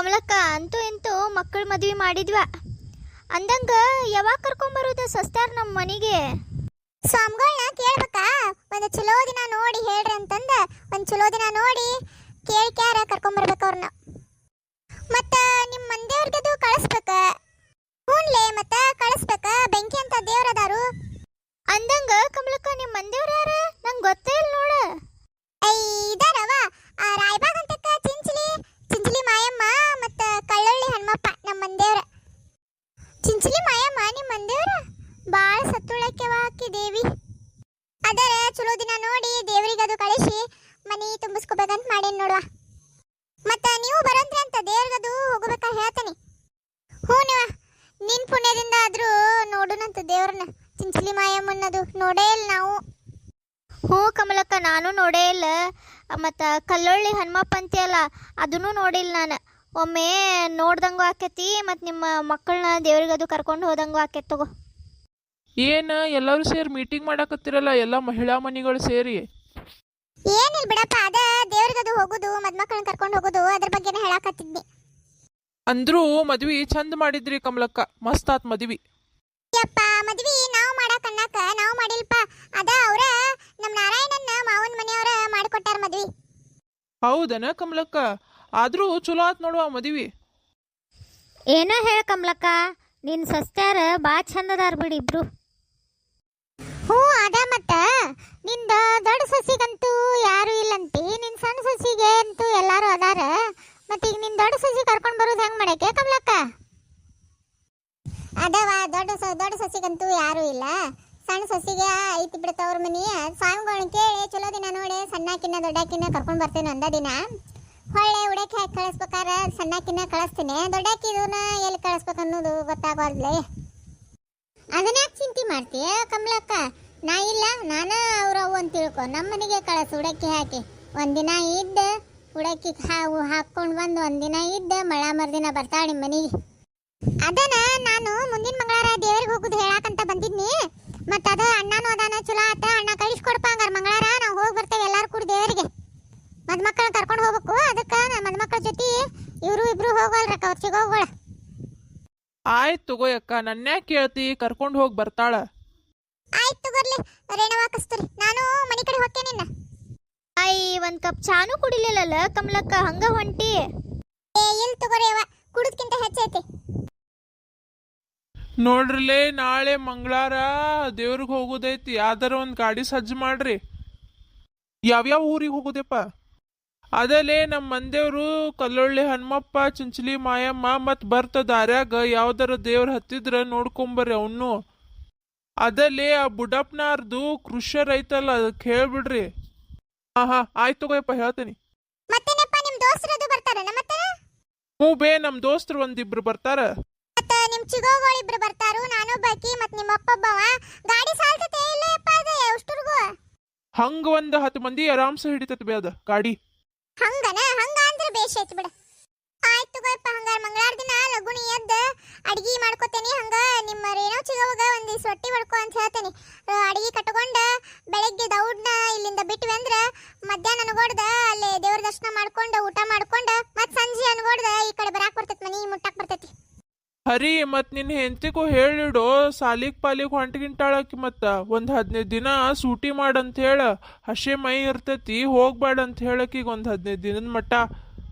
ಕಮಲಕ್ಕ ಅಂತೂ ಇಂತೂ ಮಕ್ಕಳ ಮದ್ವೆ ಮಾಡಿದ್ವ ಅಂದಂಗ ಯಾವಾಗ ಕರ್ಕೊಂಬರುದ ಸಸ್ತಾರ ನಮ್ಮ ಮನೆಗೆ? ಸ್ವಾಮಿಗಳನ್ನ ಕೇಳ್ಬೇಕಾ? ಒಂದು ಚಲೋ ದಿನ ನೋಡಿ ಹೇಳ್ರಿ ಅಂತಂದ ಒಂದು ಚಲೋ ದಿನ ನೋಡಿ ಕೇಳ್ಕ್ಯಾರ ಕರ್ಕೊಂಬರ್ಬೇಕು ಅವ್ರನ್ನ. ಮತ್ತ ನಿಮ್ಮ ಮಂದೇವ್ರಿಗದು ಕಳಿಸ್ಬೇಕ. ಹೂನ್ಲೆ ಮತ್ತ ಕಳಿಸ್ಬೇಕ. ಬೆಂಕಿ ಅಂತ ದೇವ್ರದಾರು ಅಂದಂಗ ಕಮಲಕ್ಕ ನಿಮ್ಮ ಮಂದೇವ್ರ ಯಾರ? ನಂಗೆ ಗೊತ್ತೇ ಇಲ್ಲ ನೋಡ. ಇದಾರವ ರಾಯಬಾಗ್ ಅಂತಕ್ಕ ಚಿಂಚಲಿ ಮಾಯಮ್ಮ ಮತ್ತ ಕಳ್ಳಳ್ಳಿ ಹನುಮಪ್ಪ ನಮ್ಮ ಮಂದೇವ್ರ. ಚಿಂಚಲಿ ಮಾಯಮ್ಮ ನಿಮ್ಮ ಮಂದೇವ್ರ ಬಾಳ ಸತ್ತುಳಕ್ಕೆವ ಆಕಿ ದೇವಿ. ಅದರ ಚಲೋ ದಿನ ನೋಡಿ ದೇವರಿಗೆ ಅದು ಕಳಿಸಿ ಮನಿ ತುಂಬಿಸ್ಕೋಬೇಕಂತ ಮಾಡೇನ್ ನೋಡುವ. ಮತ್ತ ನೀವು ಬರಂತ್ರಿ ಅಂತ ದೇವ್ರಿಗದು ಹೋಗಬೇಕಾ ಹೇಳ್ತಾನೆ. ಹೂನವ ನಿನ್ ಪುಣ್ಯದಿಂದ ಆದ್ರೂ ನೋಡುನಂತ ದೇವ್ರನ್ನ. ಚಿಂಚಲಿ ಮಾಯಮ್ಮನದು ನೋಡೇ ಇಲ್ಲ ನಾವು. ಹ್ಞೂ ಕಮಲಕ್ಕ, ನಾನು ನೋಡೇ ಇಲ್ಲ. ಮತ್ತು ಕಲ್ಲೊಳ್ಳಿ ಹನುಮಪ್ಪ ಅಂತೀಯಲ್ಲ ಅದನ್ನು ನೋಡಿಲ್ಲ ನಾನು. ಒಮ್ಮೆ ನೋಡ್ದಂಗೂ ಆಕೈತಿ, ಮತ್ತು ನಿಮ್ಮ ಮಕ್ಕಳನ್ನ ದೇವ್ರಿಗದು ಕರ್ಕೊಂಡು ಹೋದಂಗೂ ಆಕೈತಿ ತಗೋ. ಏನು ಎಲ್ಲರೂ ಸೇರಿ ಮೀಟಿಂಗ್ ಮಾಡಕತ್ತಿರಲ್ಲ, ಎಲ್ಲ ಮಹಿಳಾ ಮನಿಗಳು ಸೇರಿ? ಏನಿಲ್ಲ ಬಿಡಪ್ಪ, ಅದ ದೇವ್ರಿಗದು ಹೋಗುದು ಮದ್ಮಕ್ಕಳನ್ನ ಕರ್ಕೊಂಡು ಹೋಗುದು ಅದ್ರ ಬಗ್ಗೆನೇ ಹೇಳಾಕತ್ತಿದ್ನಿ. ಅಂದ್ರೂ ಮದ್ವಿ ಚಂದ ಮಾಡಿದ್ರಿ ಕಮಲಕ್ಕ, ಮಸ್ತ್ ಆತ್ ಮದ್ವಿ. ಯಪ್ಪ ಮದ್ವಿ ನಾವು ಮಾಡಕನ್ನಾಕ ನಾವು ಮಾಡಿಲ್ಪ. ಅದ ಅವ್ರ ನಮ್ಮ ನಾರಾಯಣನ್ನ ಮಾವನ ಮನೆಯವರ ಮಾಡಿಕೊಟ್ಟಾರ ಮದ್ವಿ. ಹೌದನ ಕಮಲಕ್ಕ? ಆದ್ರೂ ಚಲೋ ಆತ್ ನೋಡುವ ಮದ್ವಿ. ಏನೋ ಹೇಳ ಕಮಲಕ್ಕ, ನಿನ್ನ ಸಸ್ತ್ಯಾರ ಭಾಳ ಚಂದದಾರ ಬಿಡಿ ಇಬ್ರು. ಹ್ಞೂ ಅದ ಮತ್ತ ನಿಂದ ದೊಡ್ಡ ಸಸಿಗಂತೂ ಯಾರು ಇಲ್ಲಂತಿ, ನಿನ್ ಸಣ್ಣ ಸಸಿಗೆ ಅಂತೂ ಎಲ್ಲಾರು ಅದಾರ. ಮತ್ತೆ ಈಗ ನಿನ್ ದೊಡ್ಡ ಸಸಿ ಕರ್ಕೊಂಡು ಬರೋದು ಹೆಂಗ್ ಮಾಡಕ್ಕೆ ಕಮಲಕ್ಕ? ಅದವ ದೊಡ್ಡ ಸಸಿಗಂತೂ ಯಾರು ಇಲ್ಲ, ಸಣ್ಣ ಸಸಿಗೆ ಐತಿ ಬಿಡ್ತಾವ್ರ ಮನಿ. ಸ್ವಾಮಿಗಳನ್ನ ಕೇಳಿ ಚಲೋ ದಿನ ನೋಡಿ ಸಣ್ಣಾಕಿನ್ನ ದೊಡ್ಡಾಕಿನ್ನ ಕರ್ಕೊಂಡು ಬರ್ತೇನೆ ಒಂದ ದಿನ. ಹೊಳ್ಳೆ ಉಡಕ್ಕೆ ಹಾಕಿ ಕಳಿಸ್ಬೇಕಾರ ಸಣ್ಣಾಕಿನ್ನ ಕಳಿಸ್ತೀನಿ, ದೊಡ್ಡಾಕಿದನ್ನ ಎಲ್ಲಿ ಕಳಿಸ್ಬೇಕು ಅನ್ನೋದು ಗೊತ್ತಾಗವಲ್ಲೆ. ಅದನ್ನ ಯಾಕೆ ಚಿಂತೆ ಮಾಡ್ತೀಯ ಕಮಲಕ್ಕ? ನಾ ಇಲ್ಲ, ನಾನು ಅವ್ರವು ಅಂತ ತಿಳ್ಕೊ. ನಮ್ಮ ಮನೆಗೆ ಕಳಿಸು ಉಡಕ್ಕಿ ಹಾಕಿ. ಒಂದಿನ ಇದ್ದ ಉಡಕ್ಕಿ ಹಾಕ್ಕೊಂಡು ಬಂದು ಒಂದಿನ ಇದ್ದ ಮರ್ದಿನ ಬರ್ತಾಳೆ ನಿಮ್ಮ ಮನೆಗೆ. ಅದನ್ನ ನಾನು ಮುಂದಿನ ಮಂಗಳವಾರ ದೇವ್ರಿಗೆ ಹೋಗುದು ಹೇಳಾಕಂತ ಬಂದಿದ್ನಿ. ಮತ್ತ ಅದ ಅಣ್ಣನೂ ಅದಾನ, ಚಲೋ ಆತ. ಅಣ್ಣ ಕಳಿಸ್ಕೊಡ್ಪ ಹಂಗಾರ ಮಂಗಳವಾರ ನಾವು ಹೋಗಿ ಬರ್ತೇವೆ ಎಲ್ಲಾರು ಕೂಡ ದೇವರಿಗೆ. ಮದ್ಮಕ್ಕಳನ್ನ ಕರ್ಕೊಂಡು ಹೋಗ್ಬೇಕು. ಅದಕ್ಕೆ ಮದ್ಮಕ್ಕಳ ಜೊತೆ ಇವರು ಇಬ್ರು ಹೋಗಲ್ರಕ್ಕ, ಅವ್ರ ಚಿಗೋಗಳ. ಆಯ್ತು ತಗೋ ಅಕ್ಕ, ನನ್ಯಾಕೆ ಕೇಳ್ತಿ? ಕರ್ಕೊಂಡು ಹೋಗಿ ಬರ್ತಾಳ. ಆಯ್ತು ತಗೋರ್ಲಿ ರೇಣವ ಕಸ್ತೂರಿ, ನಾನು ಮನೆ ಕಡೆ ಹೋಗ್ತೇನೆ. ಒಂದು ಕಪ್ ಚಾನು ಕುಡಿಲಿಲ್ಲಲ್ಲ ಕಮಲಕ್ಕ, ಹಂಗ ಹೊಂಟಿ? ಎಲ್ಲಿ ತಗೋರೇವ, ಕುಡಿದ್ಕಿಂತ ಹೆಚ್ಚೈತಿ. ನೋಡ್ರಲೇ, ನಾಳೆ ಮಂಗಳವಾರ ದೇವ್ರಿಗೆ ಹೋಗೋದೈತಿ. ಯಾವ್ದಾರ ಒಂದು ಗಾಡಿ ಸಜ್ಜು ಮಾಡ್ರಿ. ಯಾವ್ಯಾವ ಊರಿಗೆ ಹೋಗೋದಪ್ಪ? ಅದಲ್ಲೇ ನಮ್ಮ ಮಂದೇವ್ರು ಕಲ್ಲೊಳ್ಳಿ ಹನುಮಪ್ಪ, ಚಿಂಚಲಿ ಮಾಯಮ್ಮ, ಮತ್ತು ಬರ್ತ ದಾರ್ಯಾಗ ಯಾವ್ದಾರ ದೇವ್ರ ಹತ್ತಿದ್ರ ನೋಡ್ಕೊಂಬರ್ರಿ ಅವನು. ಅದಲ್ಲೇ ಆ ಬುಡಪ್ಪನಾರ್ದು ಕೃಷರ್ ಐತಲ್ಲ, ಅದಕ್ಕೆ ಹೇಳ್ಬಿಡ್ರಿ. ಹಾ ಆಯ್ತು ತಗೋಯಪ್ಪ, ಹೇಳ್ತೀನಿ. ಮತ್ತೇನಪ್ಪ ನಿಮ್ ದೋಸ್ತರದು ಬರ್ತಾರನ? ಮತ್ತೆ ಹ್ಞೂ ಬೇ, ನಮ್ಮ ದೋಸ್ತರು ಒಂದಿಬ್ರು ಬರ್ತಾರ. ಮತ್ತ ನಿಮ್ ಚಿಗೋಗಳು ಇಬ್ರು ಬರ್ತಾರು, ನಾನು ಬಾಕಿ ಮತ್ ನಿಮ್ಮ ಅಪ್ಪ ಒಬ್ಬವ. ಗಾಡಿ ಸಾಲ್ತತೆ ಇಲ್ಲಪ್ಪ ಅದ ಅಷ್ಟುರ್ಗು? ಹಂಗ ಒಂದು 10 ಮಂದಿ ಆರಾಮ್ಸ ಹಿಡಿತತ್ ಬೇ ಅದ ಗಾಡಿ. ಹಂಗ ಅಂದ್ರೆ ಬೇಷ್ ಐತಿ ಬಿಡ. ಆಯ್ತು ತಗೋಯಪ್ಪ, ಹಂಗಾರ ಮಂಗಳವಾರ ದಿನ ಲಗುಣಿ ಎದ್ದ ಅಡಿಗೆ ಮಾಡ್ಕೋತೇನಿ. ಹಂಗ ನಿಮ್ಮ ರೇಣೋ ಚಿಗೋಗ ಒಂದಿ ಸೊಟ್ಟಿ ಹೊಡ್ಕೊ ಅಂತ ಹೇಳ್ತೇನೆ. ಅಡಿಗೆ ಕಟ್ಕೊಂಡ ಬೆಳಗ್ಗೆ ದೌಡ್ನ ಇಲ್ಲಿಂದ ಬಿಟ್ವಿ ಅಂದ್ರ ಮಧ್ಯಾಹ್ನ ಅನ್ಗೊಡ್ದ ಅಲ್ಲಿ ದೇವ್ರ ದರ್ಶನ ಮಾಡ್ಕೊಂಡ ಊಟ ಮಾಡ್ಕೊಂಡ ಮತ್ ಸಂಜೆ ಅನ್ಗೊಡ್ದ ಈ ಕಡೆ ಬರಾಕ್ ಬರ್ತೈತಿ, ಮನಿ ಮುಟ್ಟಾಕ್ ಬರ್ತೈತಿ. ಹರಿ, ಮತ್ ನಿನ್ ಹೆಂಡತಿಗೂ ಹೇಳಿಡು, ಸಾಲಿಗ್ ಪಾಲಿಗ್ ಹೊಂಟಗಿಂಟಾಳಕಿ. ಮತ್ತ ಒಂದ್ 15 ದಿನ ಸೂಟಿ ಮಾಡಂತ ಹೇಳ. ಹಸೆ ಮೈ ಇರ್ತೈತಿ, ಹೋಗ್ಬೇಡ ಅಂತ ಹೇಳಕೀಗ ಒಂದ್ 15 ದಿನದ ಮಟ್ಟ.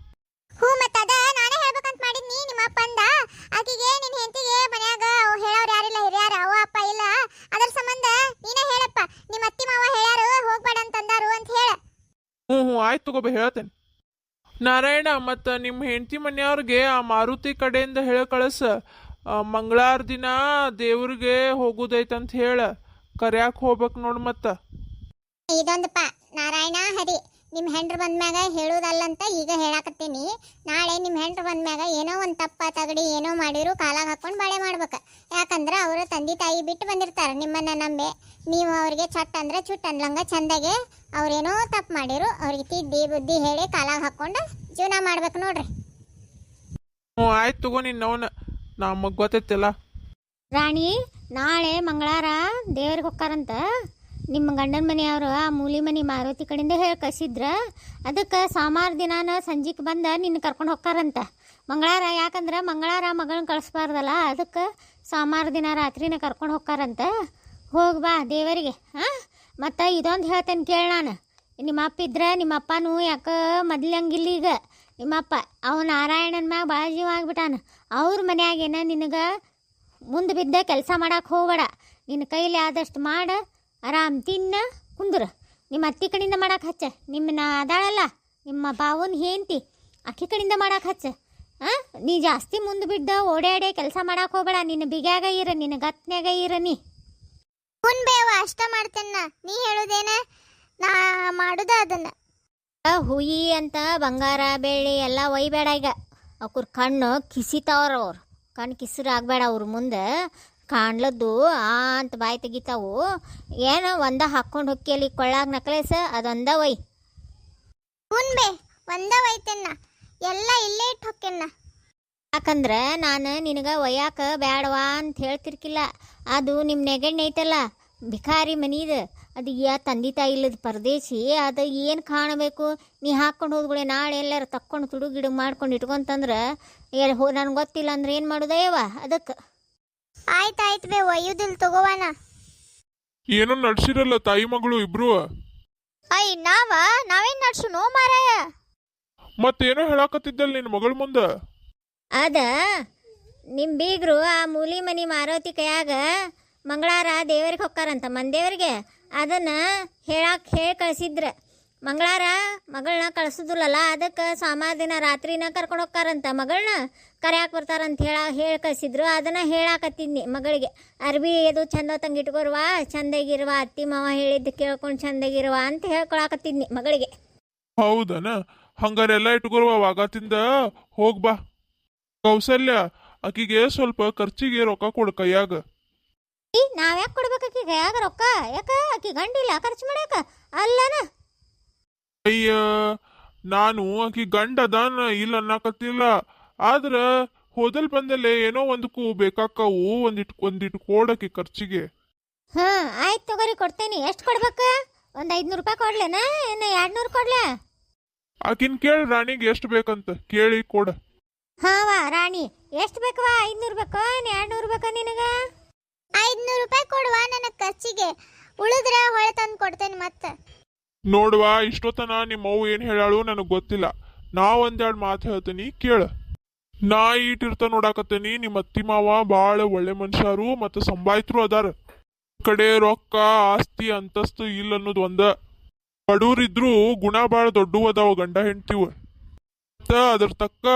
ಹೂ ಮತ್ತ ಅದ ನಾನೇ ಹೇಳ್ಬೇಕಂತ ಮಾಡಿದ್ನಿ. ನಿಮ್ಮ ಅಪ್ಪ ಅಂದ ಆಕಿಗೆ ನಿನ್ ಹೆಂಡತಿಗೆ ಮನ್ಯಾಗ ಹೇಳೋರು ಯಾರಿಲ್ಲ, ಹಿರಿಯಾರ ಅವ ಅಪ್ಪ ಇಲ್ಲ. ಅದ್ರ ಸಂಬಂಧ ನೀನೇ ಹೇಳಪ್ಪ, ನಿಮ್ಮ ಅತ್ತಿ ಮಾವ ಹೇಳ್ಯಾರು ಹೋಗ್ಬೇಡ ಅಂತಂದಾರು ಅಂತ ಹೇಳ. ಹ್ಞೂ ಆಯ್ತು ತಗೋಬೇ, ಹೇಳ್ತೇನೆ. ನಾರಾಯಣ, ಮತ್ತು ನಿಮ್ಮ ಹೆಂಡತಿ ಮನೆಯವ್ರಿಗೆ ಆ ಮಾರುತಿ ಕಡೆಯಿಂದ ಹೇಳ ಕಳಿಸ, ಮಂಗಳವಾರ ದಿನ ದೇವ್ರಿಗೆ ಹೋಗುದೈತಂತ ಹೇಳ. ಕರ್ಯಾಕ್ ಹೋಗ್ಬೇಕು ನೋಡು. ಮತ್ತ ಇದೊಂದಪ್ಪ ನಾರಾಯಣ ಹರಿ, ನಿಮ್ಮ ಹೆಂಡ್ರು ಬಂದ್ಮ್ಯಾಗ ಹೇಳುದಲ್ಲಂತ ಈಗ ಹೇಳಾಕತ್ತೀನಿ. ನಾಳೆ ನಿಮ್ಮ ಹೆಂಡ್ರು ಬಂದ್ಮ್ಯಾಗ ಏನೋ ಒಂದು ತಪ್ಪ ತಗಡಿ ಏನೋ ಮಾಡಿರು ಕಾಲಾಗ ಹಾಕೊಂಡು ಬಾಳೆ ಮಾಡ್ಬೇಕು. ಯಾಕಂದ್ರೆ ಅವರು ತಂದೆ ತಾಯಿ ಬಿಟ್ಟು ಬಂದಿರ್ತಾರೆ ನಿಮ್ಮನ್ನ ನಂಬೆ. ನೀವು ಅವ್ರಿಗೆ ಚಟ್ ಅಂದ್ರೆ ಚುಟ್ ಅನ್ಲಂಗ ಚಂದಾಗೆ ಅವ್ರೇನೋ ತಪ್ಪು ಮಾಡಿರು, ಅವ್ರಿಗೆ ತಿದ್ದಿ ಬುದ್ಧಿ ಹೇಳಿ ಕಾಲಾಗ ಹಾಕೊಂಡು ಜೀವನ ಮಾಡ್ಬೇಕು ನೋಡ್ರಿ. ಹ್ಞೂ ಆಯ್ತು ತಗೋ, ನಿನ್ನವನ ನಮಗೆ ಗೊತ್ತೈತಿಲ್ಲ. ರಾಣಿ, ನಾಳೆ ಮಂಗಳವಾರ ದೇವ್ರಿಗೆ ಹೋಗ್ತಾರಂತ. ನಿಮ್ಮ ಗಂಡನ ಮನೆಯವರು ಆ ಮೂಲಿ ಮನೆ ಮಾರುತಿ ಕಡೆಯಿಂದ ಹೇಳಿ ಕಳಿಸಿದ್ರ. ಅದಕ್ಕೆ ಸೋಮವಾರ ದಿನಾನ ಸಂಜೆಗೆ ಬಂದ ನಿನ್ನ ಕರ್ಕೊಂಡು ಹೋಗ್ತಾರಂತ. ಮಂಗಳವಾರ ಯಾಕಂದ್ರೆ ಮಂಗಳವಾರ ಮಗಳನ್ನ ಕಳಿಸ್ಬಾರ್ದಲ್ಲ, ಅದಕ್ಕೆ ಸೋಮವಾರ ದಿನ ರಾತ್ರಿನ ಕರ್ಕೊಂಡು ಹೋಗ್ತಾರಂತ. ಹೋಗಿ ಬಾ ದೇವರಿಗೆ. ಹಾಂ, ಮತ್ತು ಇದೊಂದು ಹೇಳ್ತೇನೆ ಕೇಳಿ. ನಾನು ನಿಮ್ಮ ಅಪ್ಪ ಇದ್ರೆ ನಿಮ್ಮ ಅಪ್ಪನೂ ಯಾಕೆ ಮೊದ್ಲಂಗಿಲ್ಲ ಈಗ. ನಿಮ್ಮಪ್ಪ ಅವ ನಾರಾಯಣನ ಮ್ಯಾಗ ಭಾಳ ಜೀವ ಆಗ್ಬಿಟ್ಟಾನ. ಅವ್ರ ಮನ್ಯಾಗೇನ ನಿನಗೆ ಮುಂದೆ ಬಿದ್ದ ಕೆಲಸ ಮಾಡಕ್ಕೆ ಹೋಗಬೇಡ. ನಿನ್ನ ಕೈಲಿ ಆದಷ್ಟು ಮಾಡ, ಆರಾಮ್ ತಿನ್ನ ಕುಂದ್ರ. ನಿಮ್ಮ ಅತ್ತಿ ಕಡೆಯಿಂದ ಮಾಡಕ್ಕೆ ಹಚ್ಚ. ನಿಮ್ಮನ್ನ ಅದಾಳಲ್ಲ ನಿಮ್ಮ ಬಾವನ ಹೇಂತಿ, ಅಕ್ಕಿ ಕಡೆಯಿಂದ ಮಾಡಕ್ಕೆ ಹಚ್ಚ. ಹಾಂ, ನೀ ಜಾಸ್ತಿ ಮುಂದೆ ಬಿದ್ದ ಓಡಾಡಿ ಕೆಲಸ ಮಾಡಕ್ಕೆ ಹೋಗಬೇಡ. ನಿನ್ನ ಬಿಗ್ಯಾಗ ಇರ, ನಿನ್ನ ಗತ್ನ್ಯಾಗ ಇರ ನೀ. ಹುನ್ ಬೇವ ಅಷ್ಟ ಮಾಡ್ತೇನ. ನೀ ಹೇಳುದೇನ ನಾ ಮಾಡುದ ಅದನ್ನ. ಹುಯಿ ಅಂತ ಬಂಗಾರ ಬೆಳ್ಳಿ ಎಲ್ಲ ಒಯ್ಬೇಡ ಈಗ. ಅವ್ರ ಕಣ್ಣು ಕಿಸಿತಾವ್ರ. ಅವ್ರು ಕಣ್ಣು ಕಿಸಿರು ಆಗ್ಬೇಡ. ಅವ್ರ ಮುಂದೆ ಕಾಣ್ಲದ್ದು ಅಂತ ಬಾಯಿ ತೆಗಿತಾವು. ಏನು ಒಂದ ಹಾಕ್ಕೊಂಡು ಹೊಕ್ಕಿಯಲ್ಲಿ ಕೊಳ್ಳಾಗ ನಕ್ಲೇಸ ಅದೊಂದ ಒಯ್. ಹುನ್ ಬೇ ಒಂದ ಒಯ್ತೇನ, ಎಲ್ಲ ಇಲ್ಲೇ ಇಟ್ಟು ಹೊಕ್ಕೇನ. ಯಾಕಂದ್ರೆ ನಾನು ನಿನಗೆ ಒಯ್ಯಾಕ ಬ್ಯಾಡವಾ ಅಂತ ಹೇಳ್ತಿರ್ಕಿಲ್ಲ. ಅದು ನಿಮ್ಮ ನೆಗಣ್ಣೆ ಐತಲ್ಲ ಭಿಕಾರಿ ಮನೀದು, ಅದು ತಂದೆ ತಾಯಿ ಇಲ್ಲದ ಪರದೇಶಿ. ಅದು ಏನು ಕಾಣಬೇಕು? ನೀ ಹಾಕ್ಕೊಂಡು ಹೋದ್ಗಳೇ ನಾಳೆ ಎಲ್ಲಾರು ತಕ್ಕೊಂಡು ತುಡುಗ್ ಗಿಡುಗ್ ಮಾಡ್ಕೊಂಡು ಇಟ್ಕೊಂತಂದ್ರೆ ನನಗೆ ಗೊತ್ತಿಲ್ಲ ಅಂದ್ರೆ ಏನು ಮಾಡೋದಯ್ಯವ. ಅದಕ್ಕೆ ಆಯ್ತಾಯ್ತು ಬೇ, ಒಯ್ಯುದಿಲ್ ತಗೋವಾನ. ಏನೋ ನಡ್ಸಿರಲ್ಲ ತಾಯಿ ಮಗಳು ಇಬ್ರು. ಅಯ್ಯ ನಾವೇನ್ ನಡ್ಸುನು ಮಾರಾಯ. ಮತ್ತೇನೋ ಹೇಳಾಕತ್ತಿದ್ದಲ್ಲ ನಿನ್ನ ಮಗಳ ಮುಂದೆ. ಅದ ನಿಮ್ಮ ಬೀಗರು ಆ ಮೂಲಿ ಮನಿ ಮಾರುತಿ ಕೈಯಾಗ ಮಂಗಳವಾರ ದೇವರಿಗೆ ಹೊಕ್ಕಾರಂತ, ಮಂದೇವರಿಗೆ. ಅದನ್ನು ಹೇಳಿ ಕಳಿಸಿದ್ರ. ಮಂಗಳವಾರ ಮಗಳನ್ನ ಕಳಿಸೋದಿಲ್ಲಲ್ಲ, ಅದಕ್ಕೆ ಸೋಮವಾರ ದಿನ ರಾತ್ರಿನ ಕರ್ಕೊಂಡು ಹೋಗ್ತಾರಂತ. ಮಗಳನ್ನ ಕರ್ಯಾಕೆ ಬರ್ತಾರಂತ ಹೇಳಿ ಕಳಿಸಿದ್ರು. ಅದನ್ನು ಹೇಳಾಕತ್ತಿದ್ನಿ ಮಗಳಿಗೆ. ಅರ್ಬಿ ಅದು ಚಂದ ತಂಗಿಟ್ಕೊರ್ವ, ಚಂದಾಗಿರುವ, ಅತ್ತಿ ಮಾವ ಹೇಳಿದ್ದು ಕೇಳ್ಕೊಂಡು ಚಂದಾಗಿರುವ ಅಂತ ಹೇಳ್ಕೊಳಕತ್ತಿದ್ನಿ ಮಗಳಿಗೆ. ಹೌದನ? ಹಂಗಾರೆಲ್ಲ ಇಟ್ಕೊರುವ. ವಾಗತಿಂದ ಹೋಗ್ಬಾ. ಕೌಸಲ್ಯ, ಆಕಿಗೆ ಸ್ವಲ್ಪ ಖರ್ಚಿಗೆ ರೊಕ್ಕ ಕೊಡು ಕೈಯಾಗ. ನಾವ್ಯಾಕೆ ಕೊಡ್ಬೇಕು ಆಕಿ ಕೈಯಾಗ ರೊಕ್ಕ? ಯಾಕ ಆಕಿ ಗಂಡಿಲ್ಲ ಖರ್ಚು ಮಾಡ್ಯಾಕ ಅಲ್ಲನ? ಅಯ್ಯ, ನಾನು ಆಕಿ ಗಂಡ ಅದಾನ ಇಲ್ಲ ಅನ್ನಕತ್ತಿಲ್ಲ. ಆದ್ರ ಹೋದಲ್ ಬಂದಲ್ಲೇ ಏನೋ ಒಂದಕ್ಕೂ ಬೇಕಾಕ್ಕವು. ಒಂದಿಟ್ಟು ಕೊಡಕಿ ಖರ್ಚಿಗೆ. ಹಾಂ ಆಯ್ತು ತಗೋರಿ, ಕೊಡ್ತೇನೆ. ಎಷ್ಟು ಕೊಡ್ಬೇಕು? ಒಂದು 500 ರೂಪಾಯಿ ಕೊಡ್ಲೇನಾ ಏನು 200 ಕೊಡ್ಲಾ? ಆಕಿನ್ ಕೇಳಿ ರಾಣಿಗೆ ಎಷ್ಟು ಬೇಕಂತ ಕೇಳಿ ಕೊಡ. ಹಾಂ ವಾ ರಾಣಿ, ಎಷ್ಟು ಬೇಕವಾ? 500 ಬೇಕೋ 200 ಬೇಕೋ ನಿನಗೆ? 500 ರೂಪಾಯಿ ಕೊಡುವ ನನ್ನ ಖರ್ಚಿಗೆ. ಉಳಿದ್ರ ಹೊಳೆ ತಂದು ಕೊಡ್ತೇನೆ ಮತ್ತೆ. ನೋಡುವ, ಇಷ್ಟೊತ್ತನ ನಿಮ್ಮವ್ವ ಏನ್ ಹೇಳಾಳು ನನಗ್ ಗೊತ್ತಿಲ್ಲ. ನಾ ಒಂದೆರಡು ಮಾತು ಹೇಳ್ತೀನಿ ಕೇಳ. ನಾ ಈಟಿರ್ತ ನೋಡಾಕತ್ತೇನಿ. ನಿಮ್ಮ ಅತ್ತಿ ಮಾವ ಬಾಳ ಒಳ್ಳೆ ಮನುಷ್ಯರು ಮತ್ತು ಸಂಬಾಯ್ತರು ಅದಾರ. ಕಡೆ ರೊಕ್ಕ ಆಸ್ತಿ ಅಂತಸ್ತು ಇಲ್ಲ ಅನ್ನೋದು ಒಂದ. ಬಡೂರಿದ್ರು ಗುಣ ಬಾಳ ದೊಡ್ಡವು ಅದಾವ ಗಂಡ ಹೆಂಡ್ತಿವ. ಅದ್ರ ತಕ್ಕ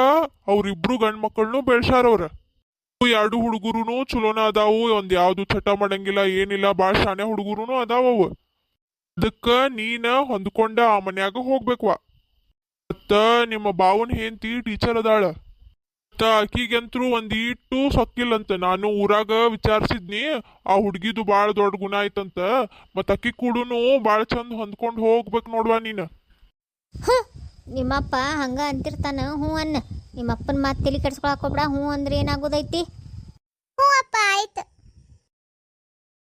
ಅವ್ರಿಬ್ರು ಗಂಡ್ ಮಕ್ಕಳನ್ನು ಬೆಳ್ಸಾರವ್ರ. 2 ಹುಡುಗರುನು ಚಲೋನ ಅದಾವು. ಒಂದ್ ಯಾವ್ದು ಚಟ ಮಾಡಂಗಿಲ್ಲ ಏನಿಲ್ಲ. ಬಾಳ ಶಾನೆ ಹುಡುಗರುನು ಅದಾವವು. ಅದಕ್ಕ ನೀನ ಹೊಂದ್ಕೊಂಡ ಆ ಮನ್ಯಾಗ ಹೋಗ್ಬೇಕ್ವಾ. ಮತ್ತ ನಿಮ್ಮ ಬಾವನ್ ಹೆಂಡತಿ ಟೀಚರ್ ಅದಾಳ. ಮತ್ತ ಆಕಿಗಂತ್ರು ಒಂದೀಟು ಸೊಕ್ಕಿಲ್ಲಂತ. ನಾನು ಊರಾಗ ವಿಚಾರಿಸಿದ್ನಿ. ಆ ಹುಡ್ಗಿದು ಬಾಳ ದೊಡ್ಡ ಗುಣ ಐತಂತ. ಮತ್ತ ಅಕ್ಕಿ ಕೂಡನು ಬಾಳ ಚಂದ ಹೊಂದ್ಕೊಂಡು ಹೋಗ್ಬೇಕು ನೋಡ್ವಾ ನೀನ. ನಿಮ್ಮಪ್ಪ ಹಂಗ ಅಂತಿರ್ತಾನ. ಹ್ಞೂ ಅನ್ನ. ನಿಮ್ಮಪ್ಪನ ಮಾತು ತಲೆ ಕೆಡ್ಸ್ಕೊಳಕ್ ಹೋಗ್ಬೇಡ. ಹ್ಞೂ ಅಂದ್ರೆ ಏನಾಗೋದೈತಿ? ಹ್ಞೂ ಅಪ್ಪ ಆಯ್ತು.